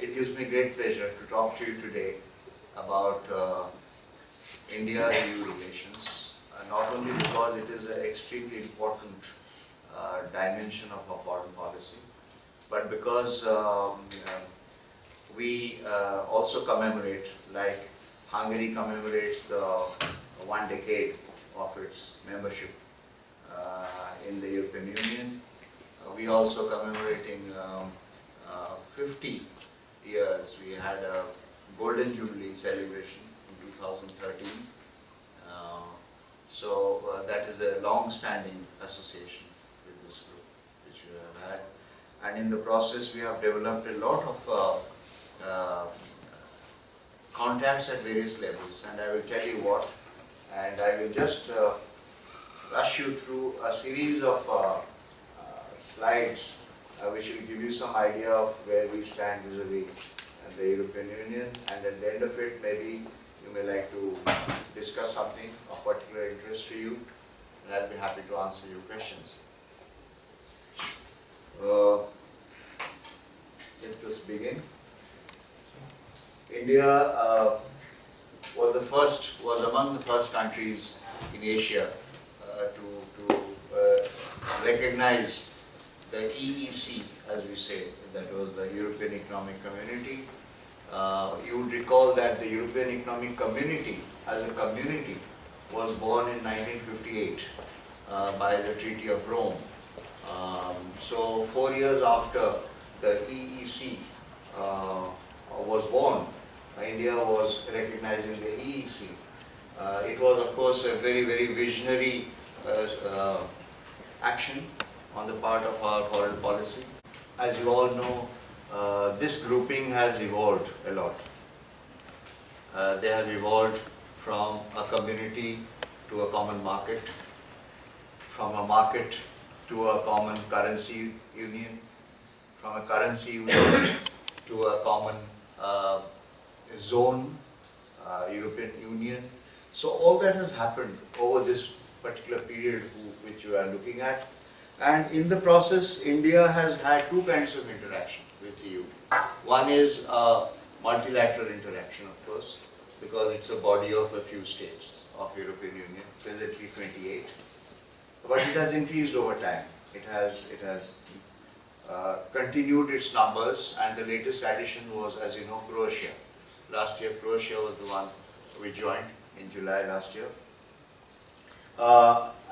It gives me great pleasure to talk to you today about India-EU relations, not only because it is an extremely important dimension of our foreign policy, but because we also commemorate, like Hungary commemorates the 1 decade of its membership in the European Union. We also commemorating 50 years. We had a Golden Jubilee celebration in 2013. That is a long-standing association with this group which we have had. And in the process we have developed a lot of contacts at various levels, and I will tell you what, and I will just rush you through a series of slides which will give you some idea of where we stand vis-a-vis the European Union, and at the end of it maybe you may like to discuss something of particular interest to you, and I'll be happy to answer your questions. Let us begin. India was among the first countries in Asia to recognize the EEC, as we say, that was the European Economic Community. You would recall that the European Economic Community, as a community, was born in 1958 by the Treaty of Rome. So 4 years after the EEC was born, India was recognizing the EEC. It was, of course, a very, very visionary action on the part of our foreign policy. As you all know, this grouping has evolved a lot. They have evolved from a community to a common market, from a market to a common currency union, from a currency union to a common zone, European Union. So all that has happened over this particular period which you are looking at. And in the process, India has had two kinds of interaction with the EU. One is multilateral interaction, of course, because it's a body of a few states of European Union, presently 28. But it has increased over time. It has continued its numbers, and the latest addition was, as you know, Croatia. Last year, Croatia was the one we joined in July last year.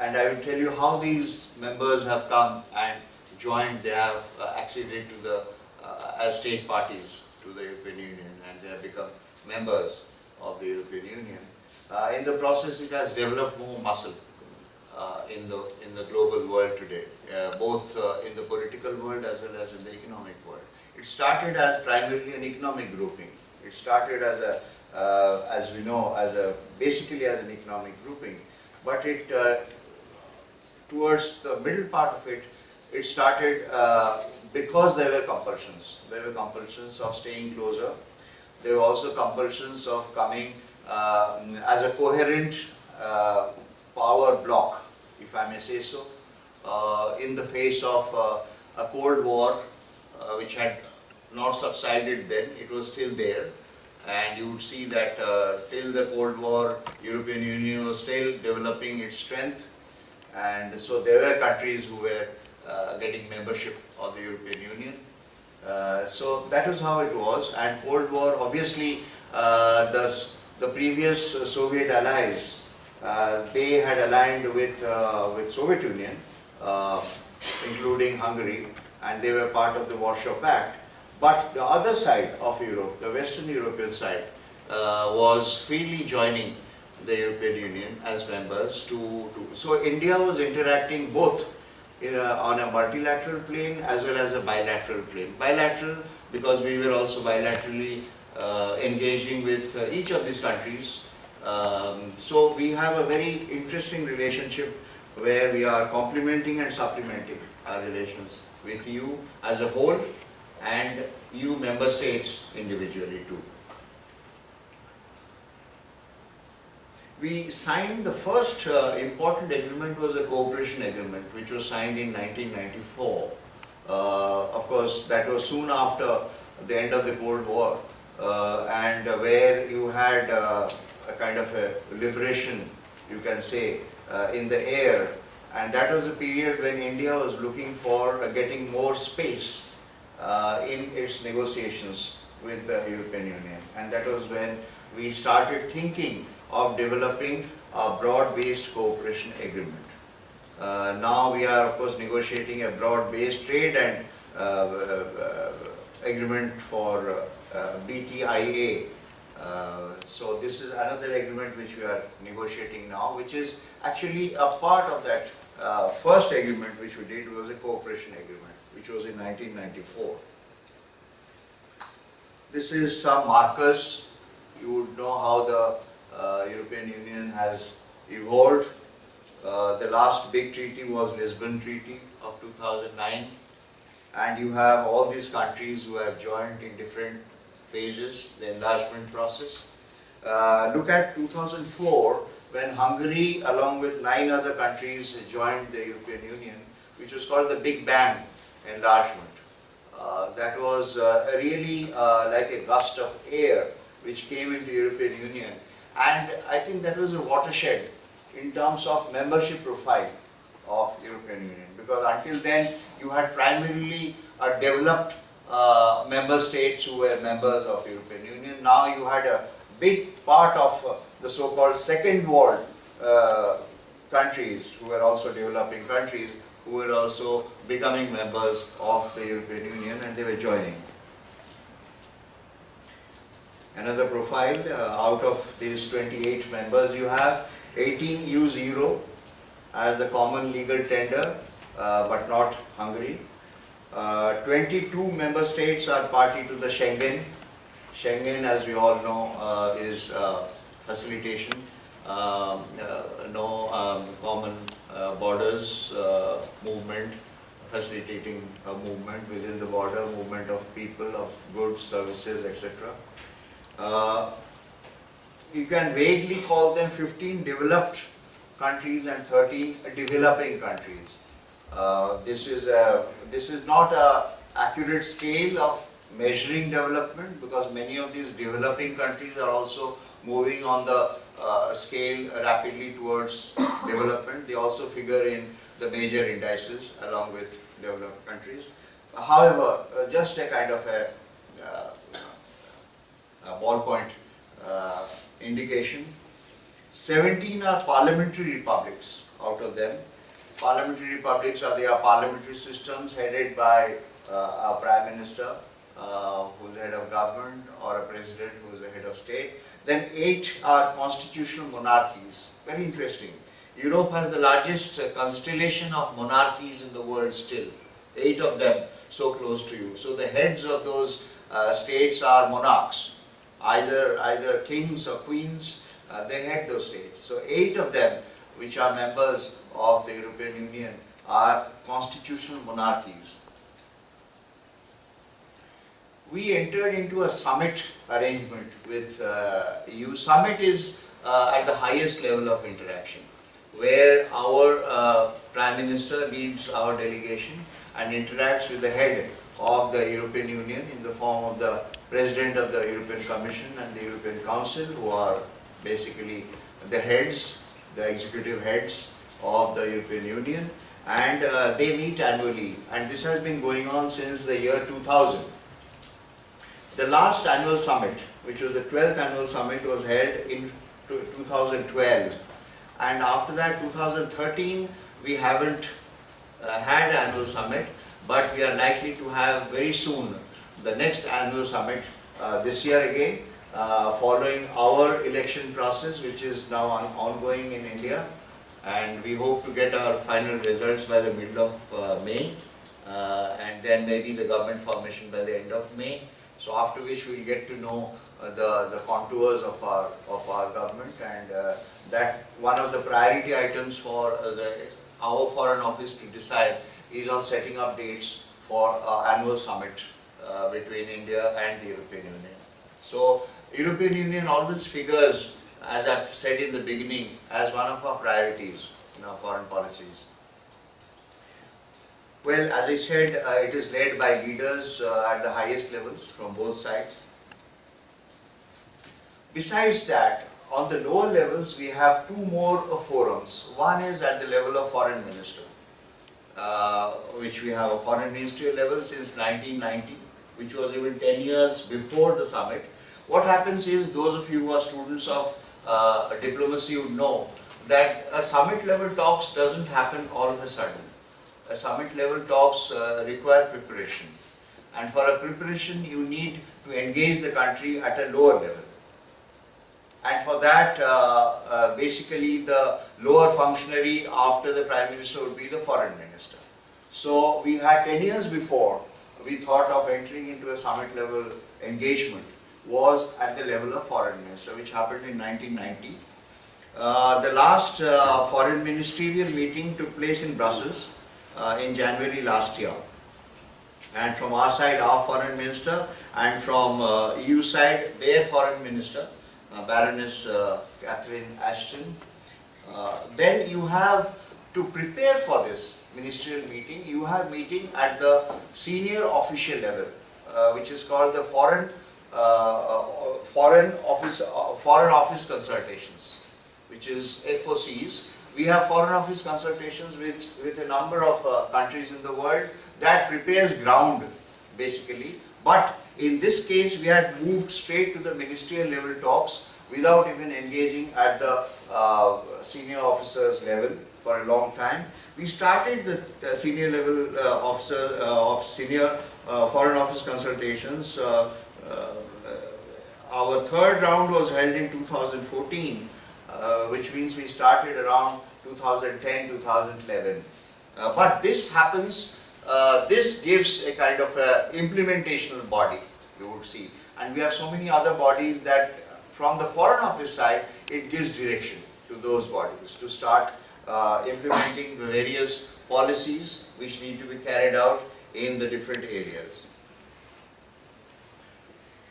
And I will tell you how these members have come and joined. They have acceded to the as state parties to the European Union, and they have become members of the European Union. In the process, it has developed more muscle in the global world today, both in the political world as well as in the economic world. It started as primarily an economic grouping. It started as a, as we know, basically as an economic grouping. But it, towards the middle part of it, it started because there were compulsions. There were compulsions of staying closer. There were also compulsions of coming as a coherent power bloc, if I may say so, in the face of a Cold War which had not subsided then. It was still there. And you would see that till the Cold War, European Union was still developing its strength, and so there were countries who were getting membership of the European Union. So that is how it was. And Cold War, obviously, the previous Soviet allies, they had aligned with Soviet Union, including Hungary, and they were part of the Warsaw Pact. But the other side of Europe, the Western European side, was freely joining the European Union as members. So India was interacting both on a multilateral plane as well as a bilateral plane. Bilateral because we were also bilaterally engaging with each of these countries. So we have a very interesting relationship where we are complementing and supplementing our relations with you as a whole, and EU member states individually too. We signed the first important agreement was a cooperation agreement, which was signed in 1994. Of course, that was soon after the end of the Cold War, and where you had a kind of a liberation, you can say, in the air. And that was a period when India was looking for getting more space in its negotiations with the European Union. And that was when we started thinking of developing a broad-based cooperation agreement. Now we are, of course, negotiating a broad-based trade and agreement for BTIA. So this is another agreement which we are negotiating now, which is actually a part of that first agreement which we did. Was a cooperation agreement, which was in 1994. This is some markers. You would know how the European Union has evolved. The last big treaty was Lisbon Treaty of 2009. And you have all these countries who have joined in different phases, the enlargement process. Look at 2004, when Hungary, along with 9 other countries, joined the European Union, which was called the Big Bang enlargement. That was really like a gust of air which came into European Union. And I think that was a watershed in terms of membership profile of European Union, because until then you had primarily developed member states who were members of European Union. Now you had a big part of the so-called second world countries who were also developing countries, who were also becoming members of the European Union, and they were joining. Another profile, out of these 28 members you have, 18 use euro as the common legal tender, but not Hungary. 22 member states are party to the Schengen. Schengen, as we all know, is facilitation, common borders movement, facilitating movement within the border, movement of people, of goods, services, etc. You can vaguely call them 15 developed countries and 30 developing countries. This is not an accurate scale of measuring development, because many of these developing countries are also moving on the scale rapidly towards development. They also figure in the major indices along with developed countries. However, just a kind of a ballpoint indication, 17 are parliamentary republics out of them. Parliamentary republics are parliamentary systems headed by a prime minister who is the head of government, or a president who is the head of state. Then 8 are constitutional monarchies. Very interesting. Europe has the largest constellation of monarchies in the world still. 8 of them so close to you. So the heads of those states are monarchs, either kings or queens. They head those states. So 8 of them, which are members of the European Union, are constitutional monarchies. We entered into a summit arrangement with EU. Summit is at the highest level of interaction, where our Prime Minister leads our delegation and interacts with the head of the European Union in the form of the President of the European Commission and the European Council, who are basically the heads, the executive heads of the European Union, and they meet annually, and this has been going on since the year 2000. The last annual summit, which was the 12th annual summit, was held in 2012, and after that 2013 we haven't had an annual summit, but we are likely to have very soon the next annual summit this year again, following our election process, which is now ongoing in India, and we hope to get our final results by the middle of May, and then maybe the government formation by the end of May. So after which we will get to know the contours of our government, and that one of the priority items for our Foreign Office to decide is on setting up dates for annual summit between India and the European Union. So European Union always figures, as I've said in the beginning, as one of our priorities in our foreign policies. Well, as I said, it is led by leaders at the highest levels from both sides. Besides that, on the lower levels, we have two more forums. One is at the level of foreign minister, which we have a foreign ministerial level since 1990, which was even 10 years before the summit. What happens is, those of you who are students of diplomacy would know that a summit level talks doesn't happen all of a sudden. A summit level talks require preparation, and for a preparation you need to engage the country at a lower level, and for that basically the lower functionary after the Prime Minister would be the foreign minister. So we had 10 years before we thought of entering into a summit level engagement was at the level of foreign minister, which happened in 1990. The last foreign ministerial meeting took place in Brussels in January last year, and from our side, our foreign minister, and from EU side, their foreign minister, Baroness Catherine Ashton. Then you have to prepare for this ministerial meeting. You have meeting at the senior official level, which is called the foreign office consultations, which is FOCs. We have foreign office consultations with a number of countries in the world that prepares ground basically. But in this case, we had moved straight to the ministerial level talks without even engaging at the senior officers level for a long time. We started the senior level senior foreign office consultations. Our third round was held in 2014. Which means we started around 2010, 2011. But this happens, this gives a kind of a implementational body, you would see. And we have so many other bodies that from the foreign office side, it gives direction to those bodies to start implementing the various policies which need to be carried out in the different areas.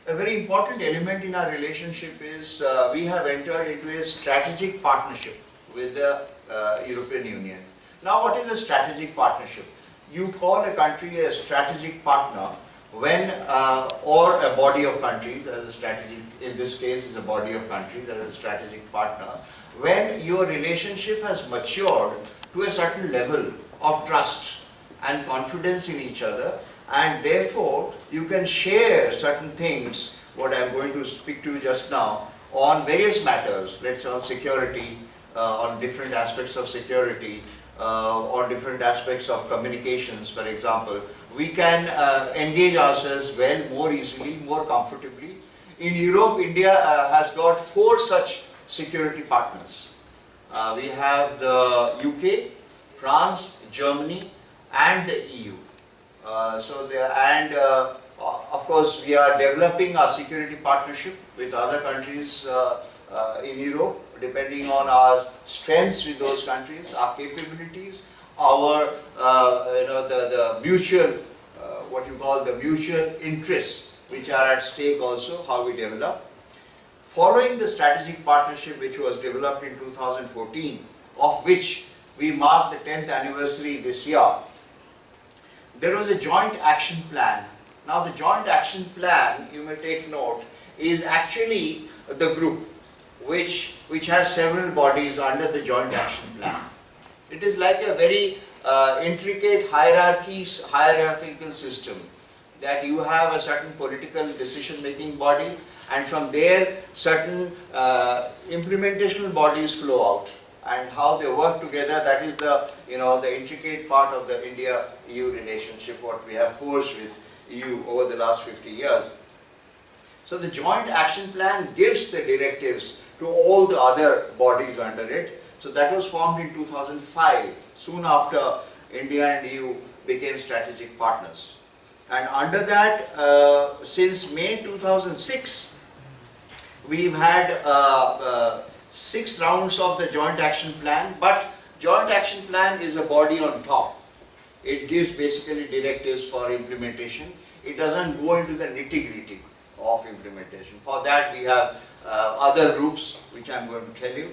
A very important element in our relationship is we have entered into a strategic partnership with the European Union. Now, what is a strategic partnership? You call a country a strategic partner when, or a body of countries, as a strategic, in this case is a body of countries as a strategic partner, when your relationship has matured to a certain level of trust and confidence in each other, and therefore you can share certain things, what I am going to speak to you just now, on various matters, let's say on security, on different aspects of security, on different aspects of communications, for example. We can engage ourselves well, more easily, more comfortably. In Europe, India has got 4 such security partners. We have the UK, France, Germany, and the EU. Of course, we are developing our security partnership with other countries in Europe, depending on our strengths with those countries, our capabilities, our the mutual, what you call the mutual interests, which are at stake also, how we develop. Following the strategic partnership which was developed in 2014, of which we mark the 10th anniversary this year, there was a joint action plan. Now the joint action plan, you may take note, is actually the group which has several bodies under the joint action plan. It is like a very intricate hierarchical system, that you have a certain political decision-making body, and from there certain implementational bodies flow out, and how they work together. That is the the intricate part of the India-EU relationship, what we have forged with EU over the last 50 years. So the joint action plan gives the directives to all the other bodies under it. So that was formed in 2005, soon after India and EU became strategic partners. And under that, since May 2006, we've had 6 rounds of the joint action plan, but joint action plan is a body on top. It gives basically directives for implementation. It doesn't go into the nitty-gritty of implementation. For that we have other groups which I am going to tell you.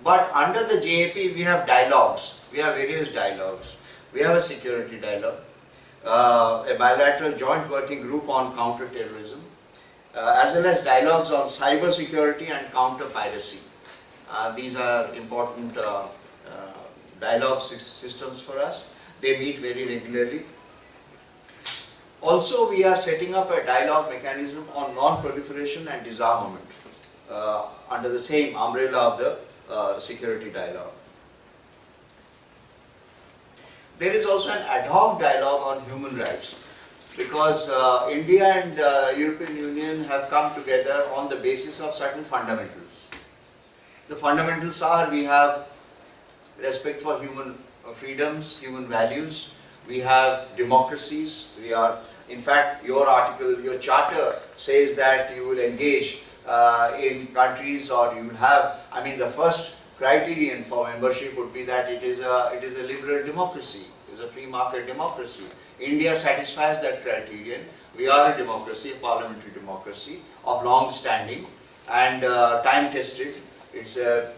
But under the JAP we have dialogues. We have various dialogues. We have a security dialogue. a bilateral joint working group on counter-terrorism, as well as dialogues on cyber security and counter-piracy. These are important dialogue systems for us. They meet very regularly. Also, we are setting up a dialogue mechanism on non-proliferation and disarmament under the same umbrella of the security dialogue. There is also an ad hoc dialogue on human rights, because India and European Union have come together on the basis of certain fundamentals. The fundamentals are: we have respect for human freedoms, human values, we have democracies, we are, in fact, your article, your charter says that you will engage in countries, or you will have, I mean, the first criterion for membership would be that it is a liberal democracy, it is a free market democracy. India satisfies that criterion. We are a democracy, a parliamentary democracy of long standing and time tested. It's a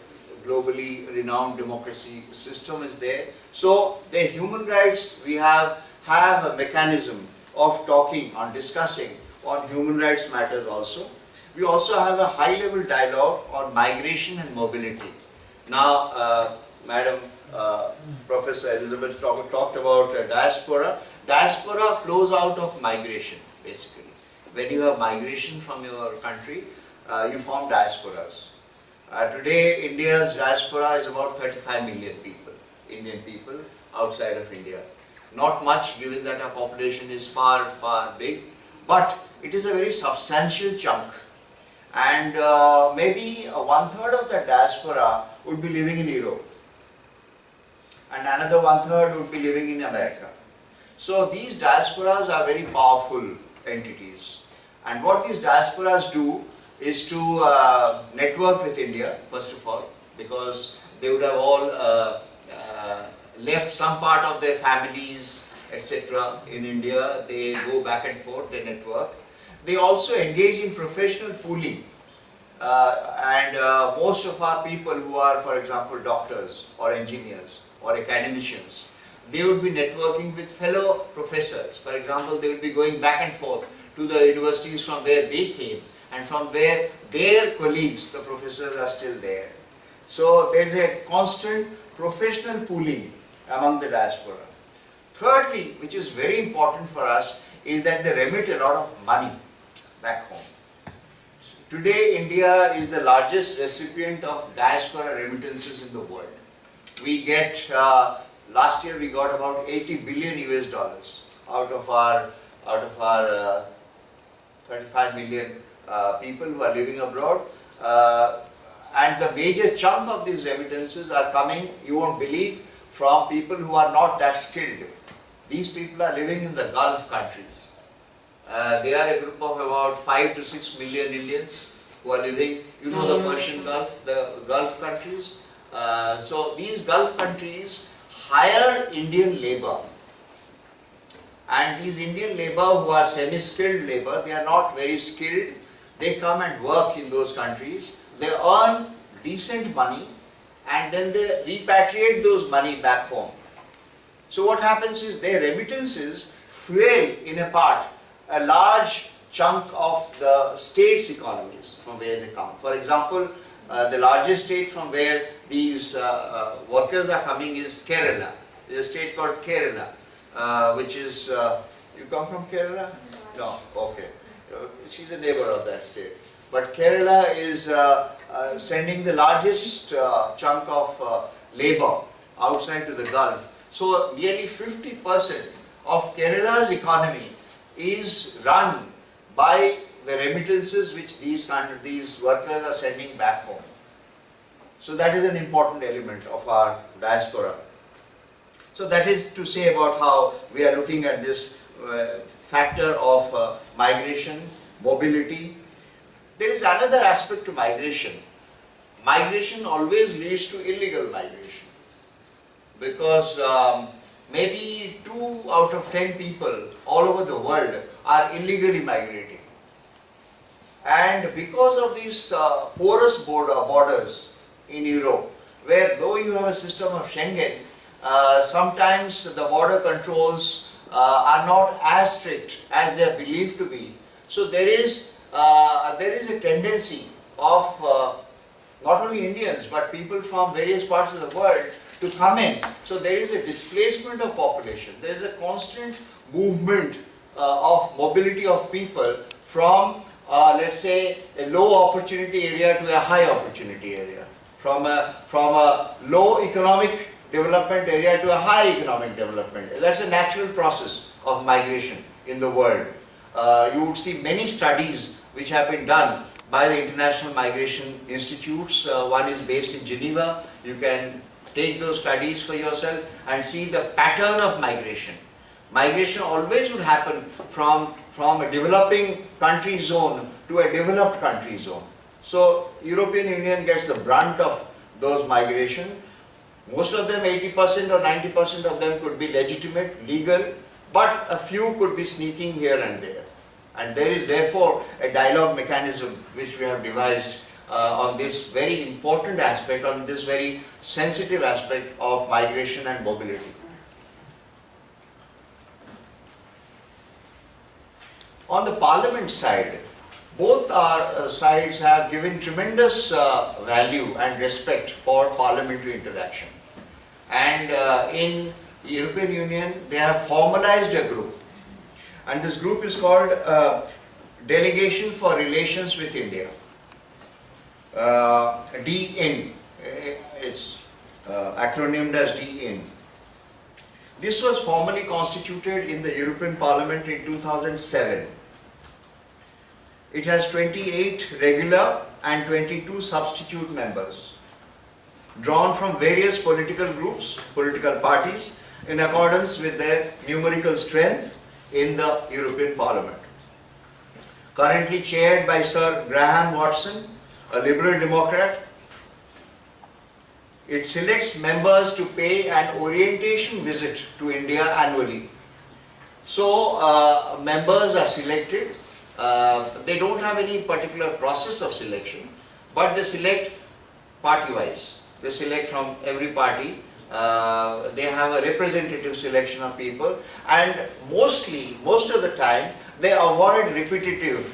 globally renowned democracy system is there. So the human rights, we have a mechanism of talking on, discussing on human rights matters also. We also have a high level dialogue on migration and mobility. Now, Madam Professor Erzsebeth talked about diaspora. Diaspora flows out of migration, basically. When you have migration from your country, you form diasporas. Today, India's diaspora is about 35 million people, Indian people outside of India. Not much, given that our population is far, far big, but it is a very substantial chunk. And maybe 1/3 of the diaspora would be living in Europe, and another 1/3 would be living in America. So these diasporas are very powerful entities. And what these diasporas do is to network with India, first of all, because they would have all left some part of their families, etc. in India. They go back and forth, they network. They also engage in professional pooling. And most of our people who are, for example, doctors or engineers or academicians, they would be networking with fellow professors. For example, they would be going back and forth to the universities from where they came, and from where their colleagues, the professors, are still there. So there is a constant professional pooling among the diaspora. Thirdly, which is very important for us, is that they remit a lot of money back home. Today, India is the largest recipient of diaspora remittances in the world. We get, last year we got about 80 billion US dollars out of our 35 million people who are living abroad, and the major chunk of these remittances are coming, you won't believe, from people who are not that skilled. These people are living in the Gulf countries. They are a group of about 5 to 6 million Indians who are living, you know, the Persian Gulf, the Gulf countries. So these Gulf countries hire Indian labor. And these Indian labor who are semi-skilled labor, they are not very skilled. They come and work in those countries. They earn decent money and then they repatriate those money back home. So what happens is their remittances fuel in a part a large chunk of the state's economies from where they come. For example, the largest state from where these workers are coming is Kerala. There is a state called Kerala, which is, you come from Kerala? No, okay. She's a neighbor of that state. But Kerala is sending the largest chunk of labor outside to the Gulf. So nearly 50% of Kerala's economy is run by the remittances which these workers are sending back home. So that is an important element of our diaspora. So that is to say about how we are looking at this factor of migration, mobility. There is another aspect to migration. Migration always leads to illegal migration, because maybe 2 out of 10 people all over the world are illegally migrating. And because of these porous borders in Europe, where though you have a system of Schengen, sometimes the border controls are not as strict as they are believed to be. So there is a tendency of not only Indians but people from various parts of the world to come in. So there is a displacement of population. There is a constant movement of mobility of people from let's say a low opportunity area to a high opportunity area, from a low economic development area to a high economic development. That's a natural process of migration in the world. You would see many studies which have been done by the International Migration Institutes. One is based in Geneva. You can take those studies for yourself and see the pattern of migration. Migration always would happen from a developing country zone to a developed country zone. So European Union gets the brunt of those migration. Most of them, 80% or 90% of them could be legitimate, legal, but a few could be sneaking here and there. And there is therefore a dialogue mechanism which we have devised on this very important aspect, on this very sensitive aspect of migration and mobility. On the Parliament side, both our sides have given tremendous value and respect for parliamentary interaction. And in the European Union, they have formalized a group. And this group is called Delegation for Relations with India. DIN. It's acronymed as DIN. This was formally constituted in the European Parliament in 2007. It has 28 regular and 22 substitute members, drawn from various political groups, political parties, in accordance with their numerical strength in the European Parliament. Currently chaired by Sir Graham Watson, a Liberal Democrat, it selects members to pay an orientation visit to India annually. So members are selected. They don't have any particular process of selection, but they select party-wise. They select from every party. They have a representative selection of people, and most of the time, they avoid repetitive.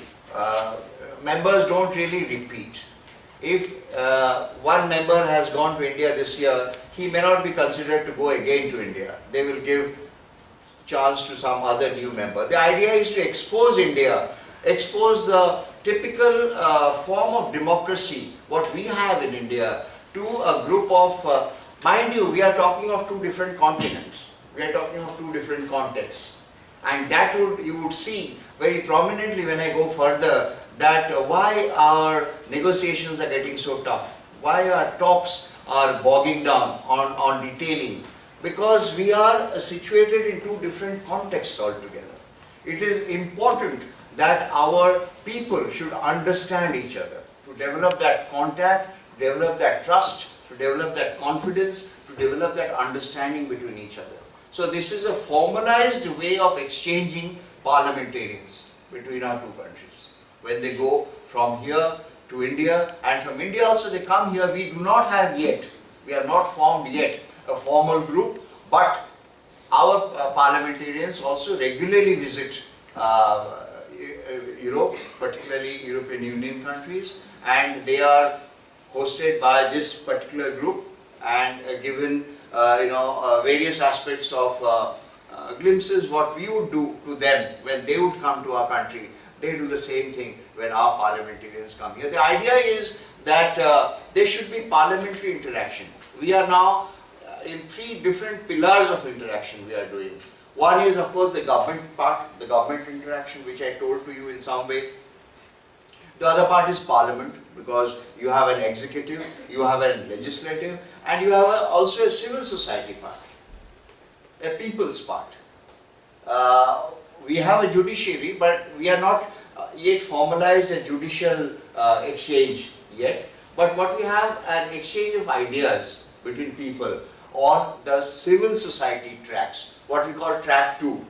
Members don't really repeat. If one member has gone to India this year, he may not be considered to go again to India. They will give chance to some other new member. The idea is to expose India, expose the typical form of democracy, what we have in India, to a group of, mind you, we are talking of two different continents. We are talking of two different contexts. And that you would see very prominently when I go further, that why our negotiations are getting so tough, why our talks are bogging down on detailing, because we are situated in two different contexts altogether. It is important that our people should understand each other, to develop that contact, develop that trust, to develop that confidence, to develop that understanding between each other. So this is a formalized way of exchanging parliamentarians between our two countries. When they go from here to India, and from India also they come here, we do not have yet, we are not formed yet a formal group, but our parliamentarians also regularly visit Europe, particularly European Union countries, and they are hosted by this particular group and given various aspects of glimpses what we would do to them when they would come to our country. They do the same thing when our parliamentarians come here. The idea is that there should be parliamentary interaction. We are now in three different pillars of interaction we are doing. One is of course the government part, the government interaction, which I told to you in some way. The other part is parliament, because you have an executive, you have a legislative, and you have also a civil society part, a people's part. We have a judiciary, but we are not yet formalized a judicial exchange yet. But what we have, an exchange of ideas between people on the civil society tracks, what we call track 2.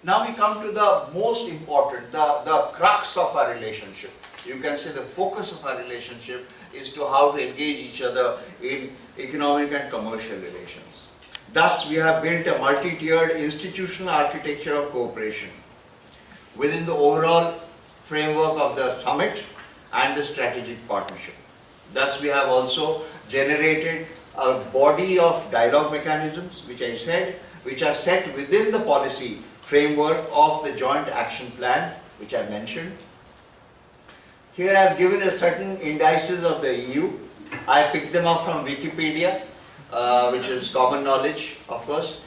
Now we come to the most important, the crux of our relationship. You can say the focus of our relationship is to how to engage each other in economic and commercial relations. Thus, we have built a multi-tiered institutional architecture of cooperation within the overall framework of the summit and the strategic partnership. Thus, we have also generated a body of dialogue mechanisms, which I said, which are set within the policy framework of the joint action plan, which I mentioned. Here I have given a certain indices of the EU. I picked them up from Wikipedia, which is common knowledge, of course.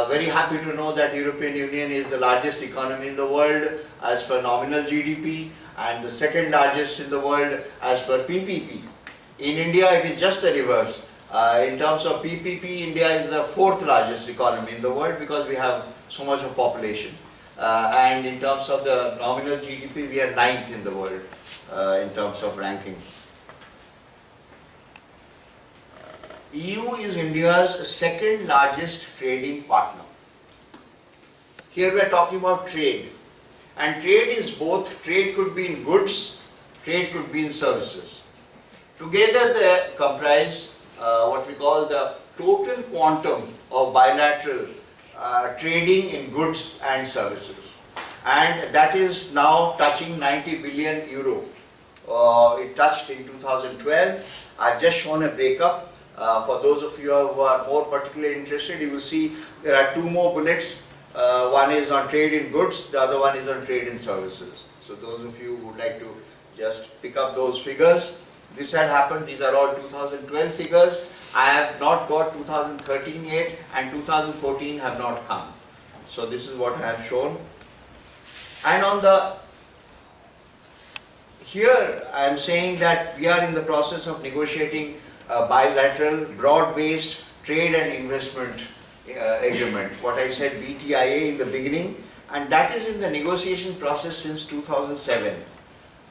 Very happy to know that European Union is the largest economy in the world as per nominal GDP and the second largest in the world as per PPP. In India, it is just the reverse. In terms of PPP, India is the fourth largest economy in the world because we have so much of population. And in terms of the nominal GDP, we are ninth in the world in terms of ranking. EU is India's second largest trading partner. Here we are talking about trade. And trade is both, trade could be in goods, trade could be in services. Together they comprise what we call the total quantum of bilateral trading in goods and services. And that is now touching 90 billion euro. It touched in 2012. I've just shown a breakup. For those of you who are more particularly interested, you will see there are two more bullets. One is on trade in goods, the other one is on trade in services. So those of you who would like to just pick up those figures, this had happened, these are all 2012 figures. I have not got 2013 yet and 2014 have not come. So this is what I have shown. And on the, here I am saying that we are in the process of negotiating a bilateral, broad-based trade and investment agreement. What I said BTIA in the beginning, and that is in the negotiation process since 2007.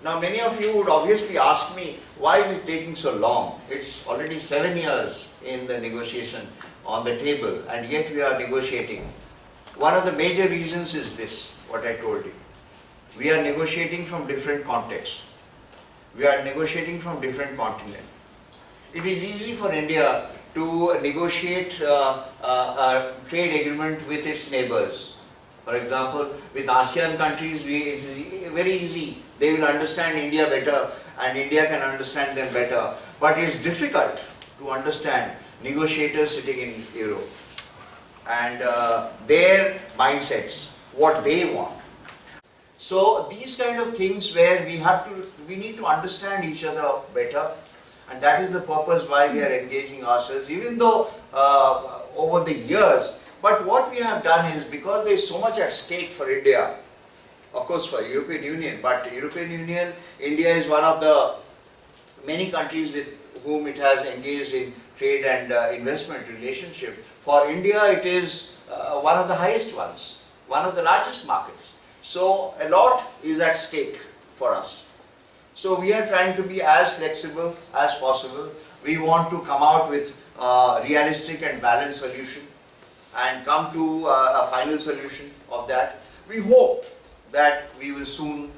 Now many of you would obviously ask me, why is it taking so long? It's already 7 years in the negotiation on the table and yet we are negotiating. One of the major reasons is this, what I told you. We are negotiating from different contexts. We are negotiating from different continents. It is easy for India to negotiate a trade agreement with its neighbors. For example, with ASEAN countries, it is very easy. They will understand India better and India can understand them better. But it's difficult to understand negotiators sitting in Europe and their mindsets, what they want. So these kind of things where we need to understand each other better, and that is the purpose why we are engaging ourselves, even though over the years. But what we have done is, because there is so much at stake for India, of course for European Union, but European Union, India is one of the many countries with whom it has engaged in trade and investment relationship. For India, it is one of the highest ones, one of the largest markets. So a lot is at stake for us. So we are trying to be as flexible as possible. We want to come out with a realistic and balanced solution and come to a final solution of that. We hope that we will soon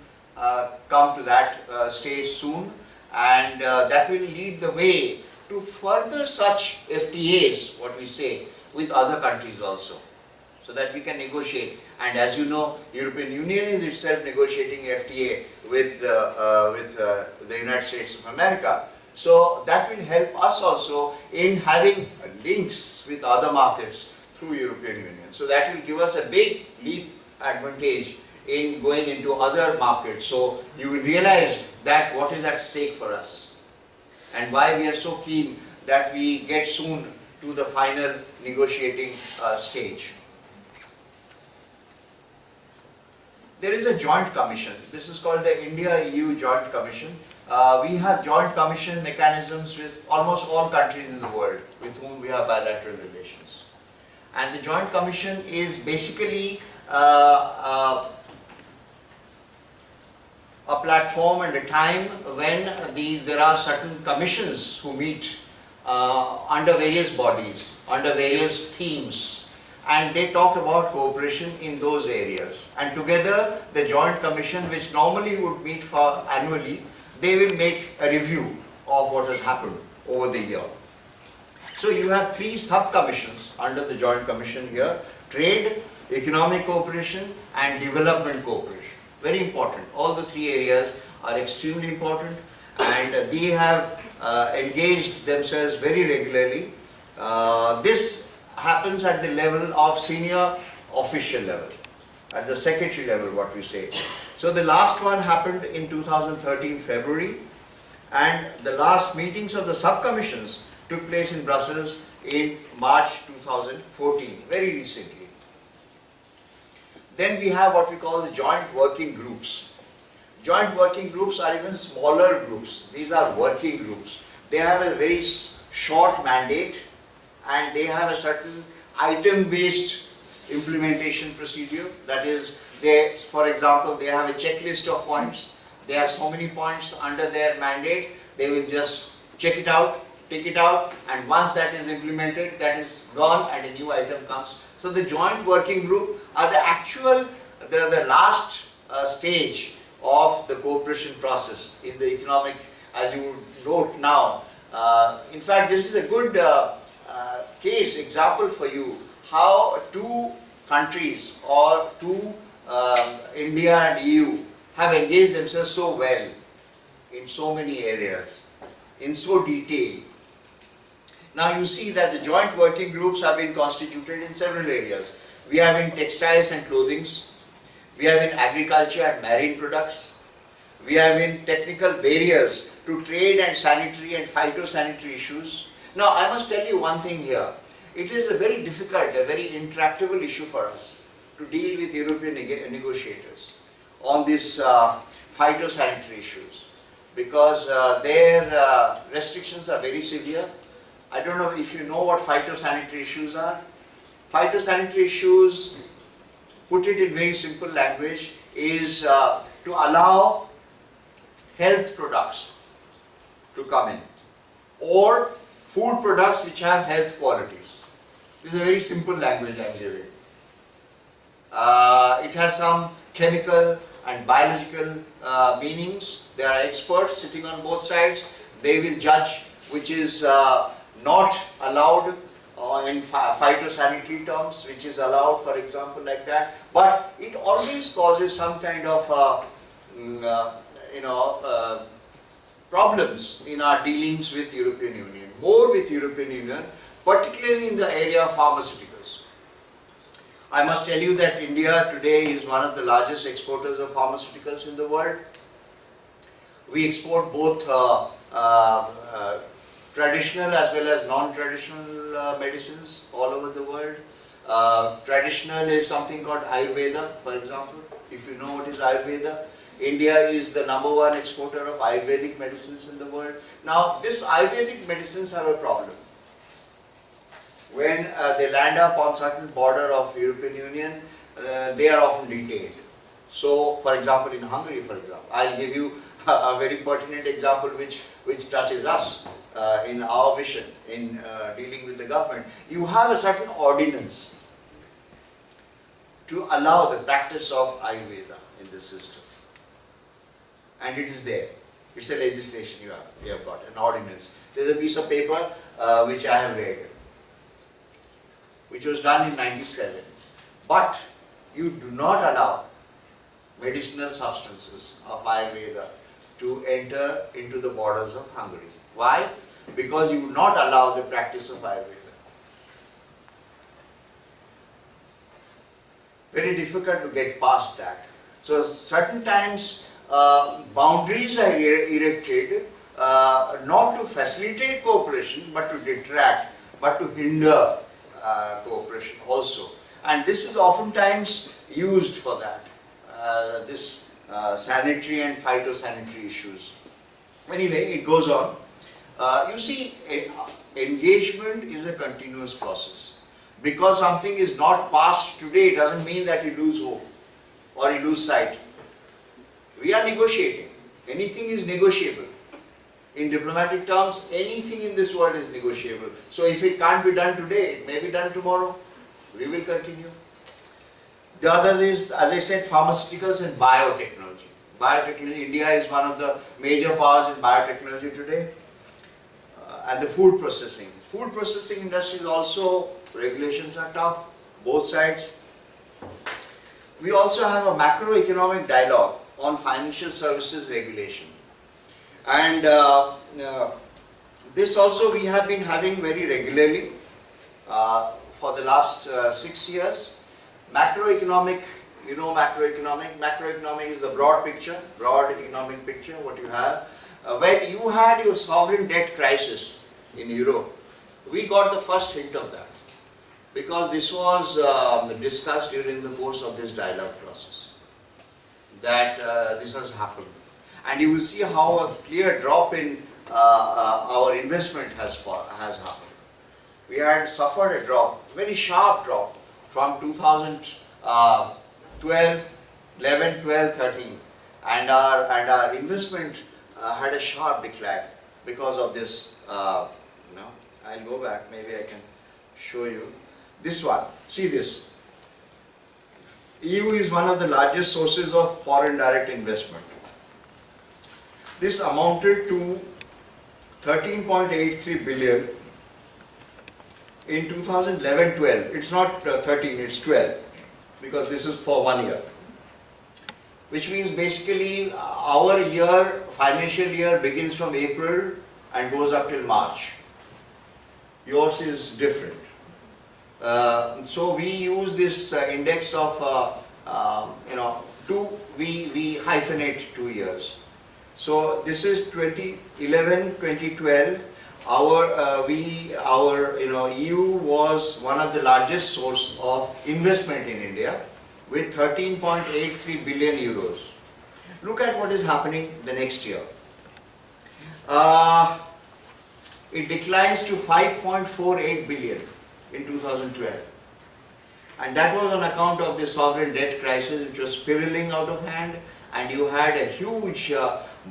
come to that stage soon, and that will lead the way to further such FTAs, what we say, with other countries also, so that we can negotiate. And as you know, European Union is itself negotiating FTA with the United States of America. So that will help us also in having links with other markets through European Union. So that will give us a big leap advantage in going into other markets. So you will realize that what is at stake for us and why we are so keen that we get soon to the final negotiating stage. There is a joint commission. This is called the India-EU Joint Commission. We have joint commission mechanisms with almost all countries in the world with whom we have bilateral relations. And the joint commission is basically a platform and a time when there are certain commissions who meet under various bodies, under various themes, and they talk about cooperation in those areas. And together, the Joint Commission, which normally would meet for annually, they will make a review of what has happened over the year. So you have three sub-commissions under the Joint Commission here: trade, economic cooperation and development cooperation. Very important. All the three areas are extremely important, and they have engaged themselves very regularly. This happens at the level of senior official level, at the secretary level, what we say. So the last one happened in 2013 February, and the last meetings of the sub-commissions took place in Brussels in March 2014, very recently. Then we have what we call the joint working groups. Joint working groups are even smaller groups. These are working groups. They have a very short mandate, and they have a certain item-based implementation procedure. That is, they, for example, they have a checklist of points. They have so many points under their mandate. They will just check it out, take it out, and once that is implemented, that is gone and a new item comes. So the joint working group are the actual, the last stage of the cooperation process in the economic, as you note now. In fact, this is a good case example for you how two countries or two India and EU have engaged themselves so well in so many areas, in so detail. Now you see that the joint working groups have been constituted in several areas. We have in textiles and clothing, we have in agriculture and marine products, we have in technical barriers to trade and sanitary and phytosanitary issues. Now I must tell you one thing here. It is a very difficult, a very intractable issue for us to deal with European negotiators on these phytosanitary issues, because their restrictions are very severe. I don't know if you know what phytosanitary issues are. Phytosanitary issues, put it in very simple language, is to allow health products to come in, or food products which have health qualities. This is a very simple language I am giving. It has some chemical and biological meanings. There are experts sitting on both sides. They will judge which is not allowed in phytosanitary terms, which is allowed, for example, like that. But it always causes some kind of problems in our dealings with European Union, more with European Union, particularly in the area of pharmaceuticals. I must tell you that India today is one of the largest exporters of pharmaceuticals in the world. We export both traditional as well as non-traditional medicines all over the world. Traditional is something called Ayurveda, for example. If you know what is Ayurveda, India is the #1 exporter of Ayurvedic medicines in the world. Now, these Ayurvedic medicines have a problem. When they land up on certain border of European Union, they are often detained. So, for example, in Hungary, for example, I'll give you a very pertinent example which touches us in our mission in dealing with the government. You have a certain ordinance to allow the practice of Ayurveda in this system. And it is there. It's a legislation you have got, an ordinance. There's a piece of paper which I have read, which was done in '97. But you do not allow medicinal substances of Ayurveda to enter into the borders of Hungary. Why? Because you would not allow the practice of Ayurveda. Very difficult to get past that. So certain times boundaries are erected not to facilitate cooperation but to detract, but to hinder cooperation also. And this is oftentimes used for that, this sanitary and phytosanitary issues. Anyway, it goes on. You see, engagement is a continuous process. Because something is not passed today doesn't mean that you lose hope or you lose sight. We are negotiating. Anything is negotiable. In diplomatic terms, anything in this world is negotiable. So if it can't be done today, it may be done tomorrow. We will continue. The others is, as I said, pharmaceuticals and biotechnology. Biotechnology, India is one of the major powers in biotechnology today. And the food processing. Food processing industries also, regulations are tough, both sides. We also have a macroeconomic dialogue on financial services regulation. And this also we have been having very regularly for the last 6 years. Macroeconomic, you know macroeconomic. Macroeconomic is the broad picture, broad economic picture, what you have. When you had your sovereign debt crisis in Europe, we got the first hint of that, because this was discussed during the course of this dialogue process, that this has happened. And you will see how a clear drop in our investment has happened. We had suffered a drop, very sharp drop from 2012, 11, 12, 13, and our investment had a sharp decline because of this. I'll go back, maybe I can show you. This one, see this. EU is one of the largest sources of foreign direct investment. This amounted to 13.83 billion in 2011-12. It's not 13, it's 12, because this is for 1 year. Which means basically our year, financial year begins from April and goes up till March. Yours is different. So we use this index of, we hyphenate 2 years. So this is 2011, 2012. Our EU was one of the largest source of investment in India with 13.83 billion euros. Look at what is happening the next year. It declines to 5.48 billion in 2012. And that was on account of the sovereign debt crisis, which was spiraling out of hand, and you had a huge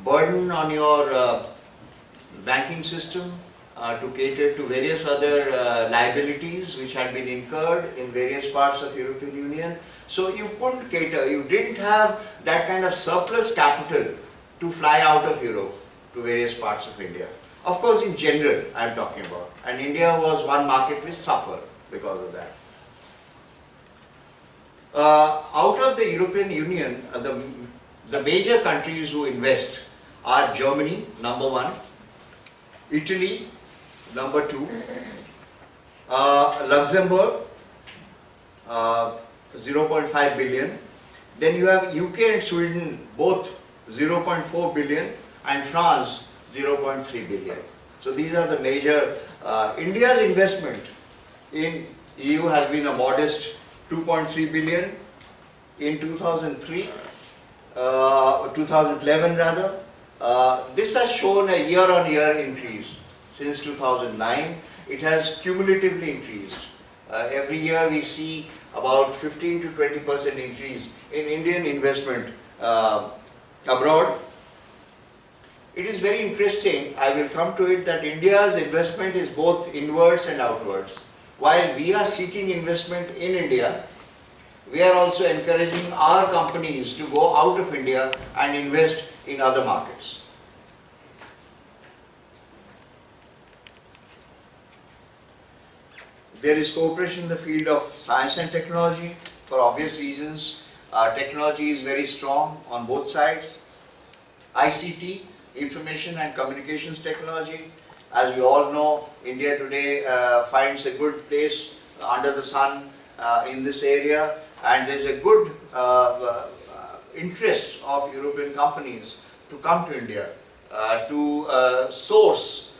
burden on your banking system to cater to various other liabilities which had been incurred in various parts of European Union. So you couldn't cater, you didn't have that kind of surplus capital to fly out of Europe to various parts of India. Of course, in general, I am talking about. And India was one market which suffered because of that. Out of the European Union, the major countries who invest are Germany, number 1, Italy, number 2, Luxembourg, 0.5 billion. Then you have UK and Sweden, both 0.4 billion, and France, 0.3 billion. So these are the major. India's investment in EU has been a modest 2.3 billion in 2011 rather. This has shown a year-on-year increase since 2009. It has cumulatively increased. Every year we see about 15 to 20% increase in Indian investment abroad. It is very interesting, I will come to it, that India's investment is both inwards and outwards. While we are seeking investment in India, we are also encouraging our companies to go out of India and invest in other markets. There is cooperation in the field of science and technology for obvious reasons. Technology is very strong on both sides. ICT, information and communications technology. As we all know, India today finds a good place under the sun in this area, and there is a good interest of European companies to come to India to source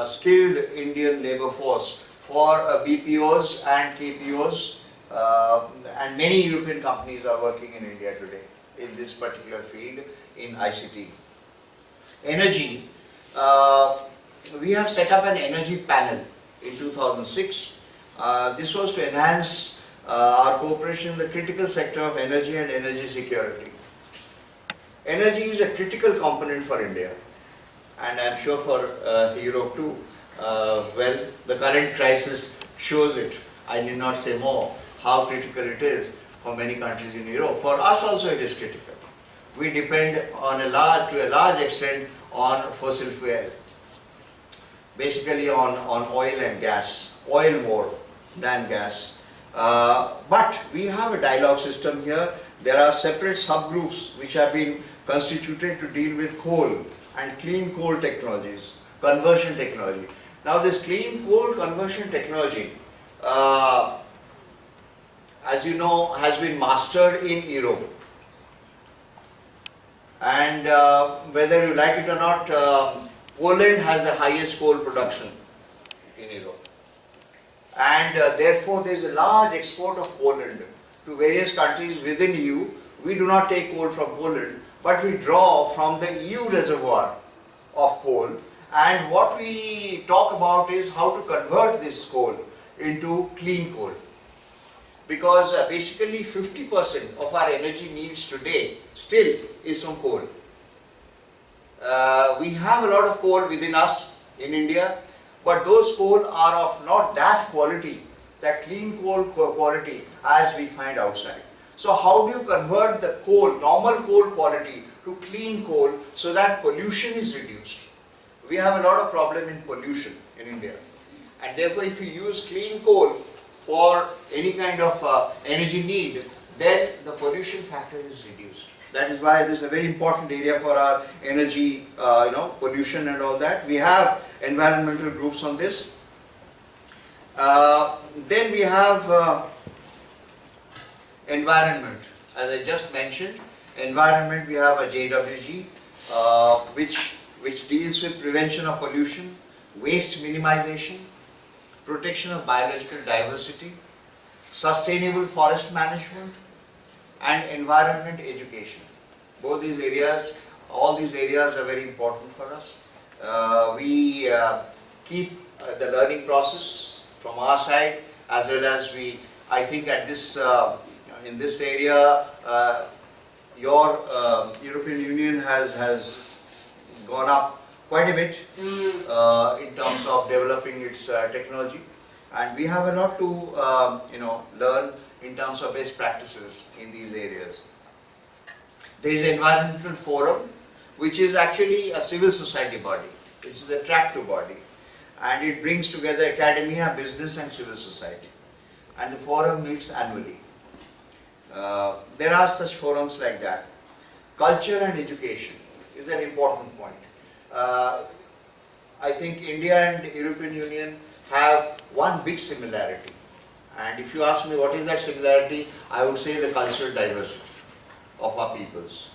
skilled Indian labor force for BPOs and KPOs, and many European companies are working in India today in this particular field in ICT. Energy, we have set up an energy panel in 2006. This was to enhance our cooperation in the critical sector of energy and energy security. Energy is a critical component for India, and I am sure for Europe too. Well, the current crisis shows it. I need not say more how critical it is for many countries in Europe. For us also it is critical. We depend on to a large extent on fossil fuel. basically on oil and gas, oil more than gas. But we have a dialogue system here. There are separate subgroups which have been constituted to deal with coal and clean coal technologies, conversion technology. Now this clean coal conversion technology, as you know, has been mastered in Europe. And whether you like it or not, Poland has the highest coal production in Europe. And therefore there is a large export of Poland to various countries within EU. We do not take coal from Poland, but we draw from the EU reservoir of coal. And what we talk about is how to convert this coal into clean coal. Because basically 50% of our energy needs today still is from coal. We have a lot of coal within us in India, but those coal are of not that quality, that clean coal quality as we find outside. So how do you convert the coal, normal coal quality to clean coal so that pollution is reduced? We have a lot of problem in pollution in India, and therefore if you use clean coal for any kind of energy need, then the pollution factor is reduced. That is why this is a very important area for our energy, pollution and all that. We have environmental groups on this. Then we have environment. As I just mentioned, environment, we have a JWG, which deals with prevention of pollution, waste minimization, protection of biological diversity, sustainable forest management, and environment education. Both these areas, all these areas are very important for us. We keep the learning process from our side, as well as I think at this, in this area, your European Union has gone up quite a bit in terms of developing its technology, and we have a lot to learn in terms of best practices in these areas. There is an environmental forum, which is actually a civil society body, which is a track-to body, and it brings together academia, business and civil society, and the forum meets annually. There are such forums like that. Culture and education is an important point. I think India and European Union have one big similarity, and if you ask me what is that similarity, I would say the cultural diversity of our peoples.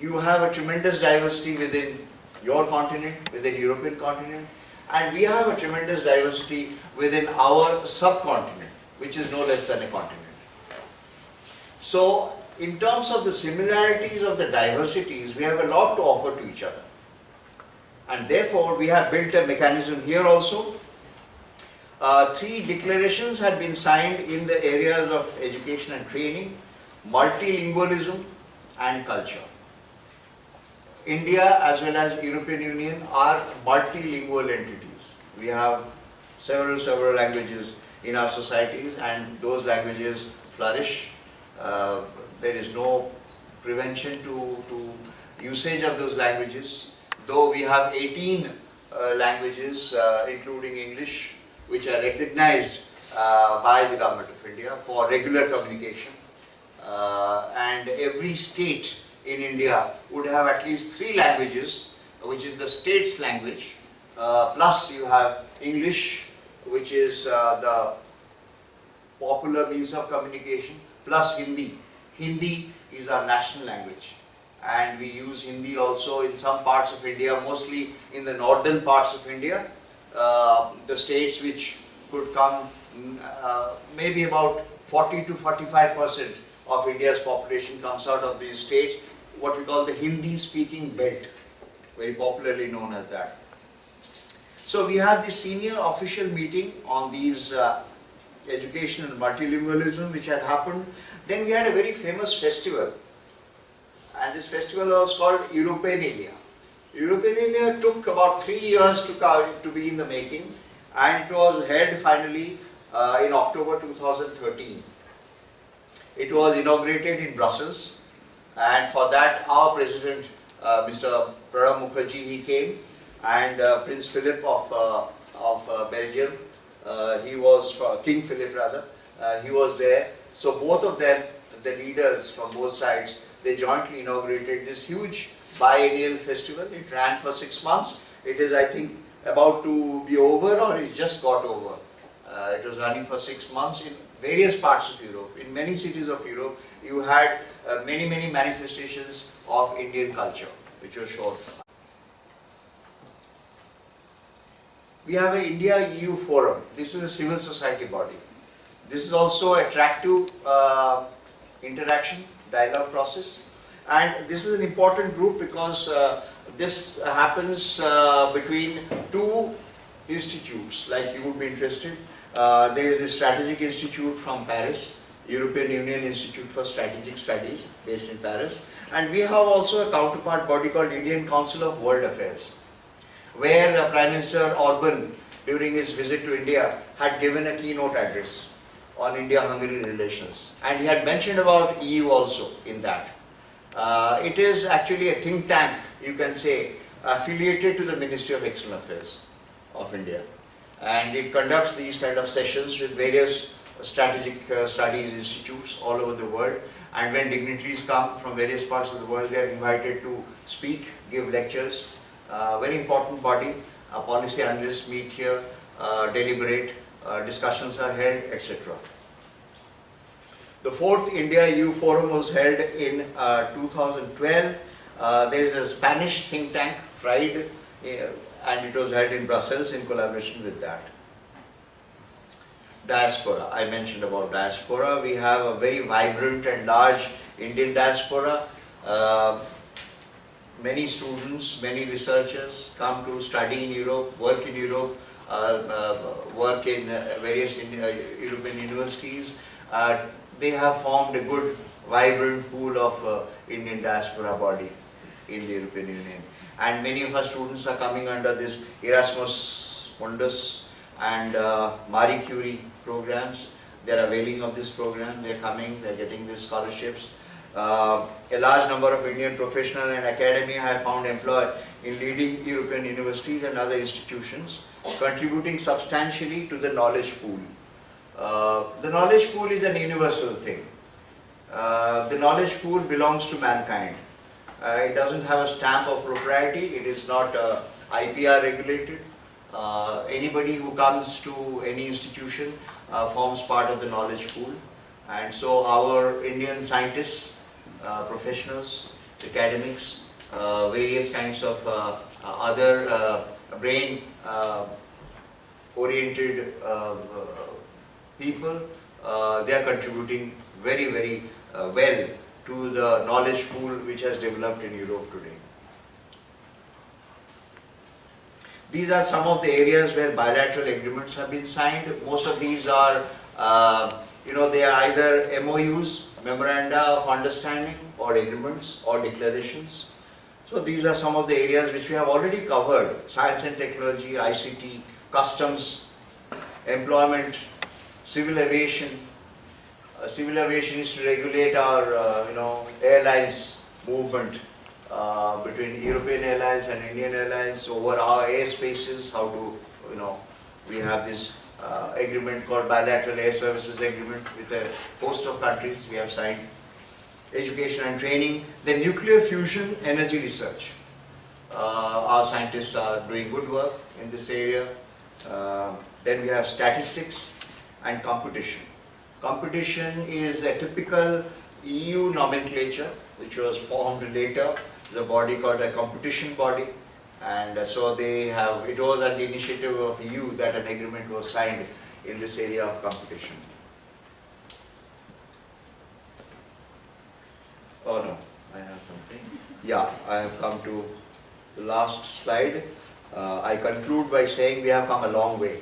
You have a tremendous diversity within your continent, within European continent, and we have a tremendous diversity within our subcontinent, which is no less than a continent. So in terms of the similarities of the diversities, we have a lot to offer to each other. And therefore, we have built a mechanism here also. 3 declarations had been signed in the areas of education and training, multilingualism and culture. India as well as European Union are multilingual entities. We have several languages in our societies, and those languages flourish. There is no prevention to usage of those languages. Though we have 18 languages, including English, which are recognized by the Government of India for regular communication. And every state in India would have at least 3 languages, which is the state's language, plus you have English, which is the popular means of communication, plus Hindi. Hindi is our national language. And we use Hindi also in some parts of India, mostly in the northern parts of India. The states which could come, maybe about 40 to 45% of India's population comes out of these states, what we call the Hindi-speaking belt, very popularly known as that. So we have this senior official meeting on these education and multilingualism which had happened. Then we had a very famous festival, and this festival was called Europeanelia. Europeanelia took about 3 years to be in the making, and it was held finally in October 2013. It was inaugurated in Brussels, and for that our president, Mr. Pranab Mukherjee, he came, and Prince Philip of Belgium. He was King Philip rather. He was there. So both of them, the leaders from both sides, they jointly inaugurated this huge biennial festival. It ran for 6 months. It is, I think, about to be over, or it just got over. It was running for 6 months in various parts of Europe. In many cities of Europe, you had many manifestations of Indian culture, which were shown. We have an India-EU forum. This is a civil society body. This is also attractive interaction, dialogue process. And this is an important group because this happens between two institutes, like you would be interested. There is the Strategic Institute from Paris, European Union Institute for Strategic Studies, based in Paris. And we have also a counterpart body called Indian Council of World Affairs, where Prime Minister Orban, during his visit to India, had given a keynote address on India-Hungary relations. And he had mentioned about EU also in that. It is actually a think tank, you can say, affiliated to the Ministry of External Affairs of India. And it conducts these kind of sessions with various strategic studies institutes all over the world. And when dignitaries come from various parts of the world, they are invited to speak, give lectures. Very important body. Policy analysts meet here, deliberate, discussions are held, etc. The 4th India-EU Forum was held in 2012. There is a Spanish think tank, FRIDE, and it was held in Brussels in collaboration with that. Diaspora, I mentioned about diaspora. We have a very vibrant and large Indian diaspora. Many students, many researchers come to study in Europe, work in Europe, work in various European universities. They have formed a good, vibrant pool of Indian diaspora body in the European Union. And many of our students are coming under this Erasmus Mundus and Marie Curie programs. They are availing of this program, they are coming, they are getting these scholarships. A large number of Indian professional and academia have found employed in leading European universities and other institutions, contributing substantially to the knowledge pool. The knowledge pool is an universal thing. The knowledge pool belongs to mankind. It doesn't have a stamp of propriety, it is not IPR regulated. Anybody who comes to any institution forms part of the knowledge pool. And so our Indian scientists, professionals, academics, various kinds of other brain oriented people, they are contributing very well to the knowledge pool which has developed in Europe today. These are some of the areas where bilateral agreements have been signed. Most of these are, they are either MOUs, Memoranda of Understanding, or agreements, or declarations. So these are some of the areas which we have already covered: science and technology, ICT, customs, employment, civil aviation. Civil aviation is to regulate our, airlines movement between European airlines and Indian airlines over our airspaces. How to, we have this agreement called Bilateral Air Services Agreement with a host of countries we have signed. Education and training. Then nuclear fusion energy research. Our scientists are doing good work in this area. Then we have statistics and competition. Competition is a typical EU nomenclature which was formed later. The body called a competition body, and so it was at the initiative of EU that an agreement was signed in this area of competition. Oh no, I have something. Yeah, I have come to the last slide. I conclude by saying we have come a long way.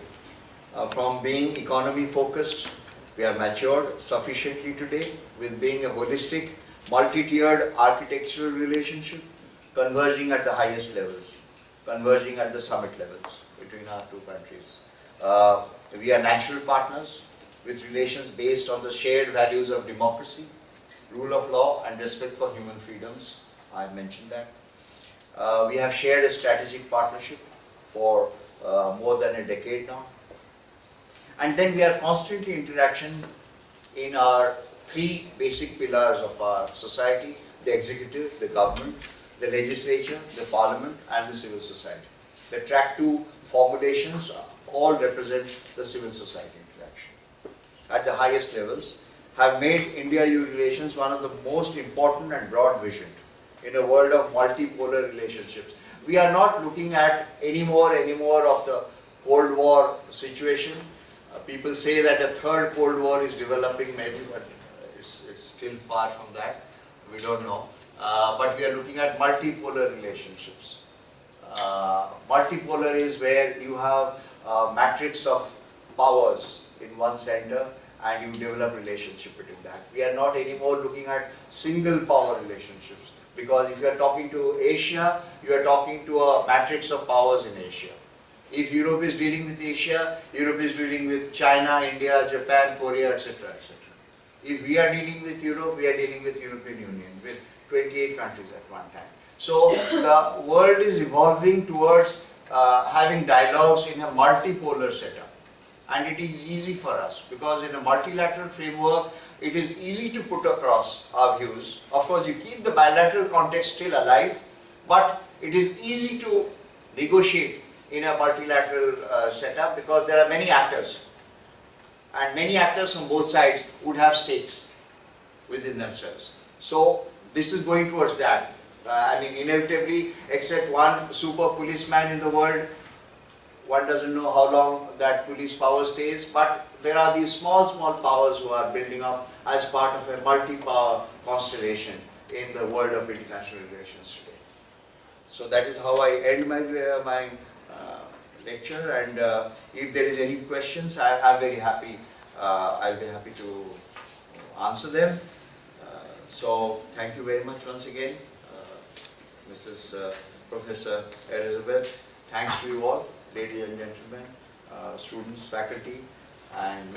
From being economy focused, we have matured sufficiently today with being a holistic, multi-tiered architectural relationship, converging at the highest levels, converging at the summit levels between our two countries. We are natural partners with relations based on the shared values of democracy, rule of law, and respect for human freedoms. I mentioned that. We have shared a strategic partnership for more than a decade now. And then we are constantly in interaction in our three basic pillars of our society: the executive, the government, the legislature, the parliament, and the civil society. The track 2 formulations all represent the civil society interaction at the highest levels, have made India-EU relations one of the most important and broad visioned in a world of multipolar relationships. We are not looking at anymore of the Cold War situation. People say that a third Cold War is developing maybe, but it's still far from that. We don't know. But we are looking at multipolar relationships. Multipolar is where you have a matrix of powers in one center and you develop relationship between that. We are not anymore looking at single power relationships, because if you are talking to Asia, you are talking to a matrix of powers in Asia. If Europe is dealing with Asia, Europe is dealing with China, India, Japan, Korea, etc., etc. If we are dealing with Europe, we are dealing with European Union, with 28 countries at one time. So the world is evolving towards having dialogues in a multipolar setup. And it is easy for us, because in a multilateral framework, it is easy to put across our views. Of course, you keep the bilateral context still alive, but it is easy to negotiate in a multilateral setup, because there are many actors. And many actors from both sides would have stakes within themselves. So this is going towards that. I mean, inevitably, except one super policeman in the world, one doesn't know how long that police power stays, but there are these small powers who are building up as part of a multi-power constellation in the world of international relations today. So that is how I end my lecture, and if there is any questions, I'm very happy. I'll be happy to answer them. So thank you very much once again, Mrs. Professor Erzsebeth. Thanks to you all, ladies and gentlemen, students, faculty, and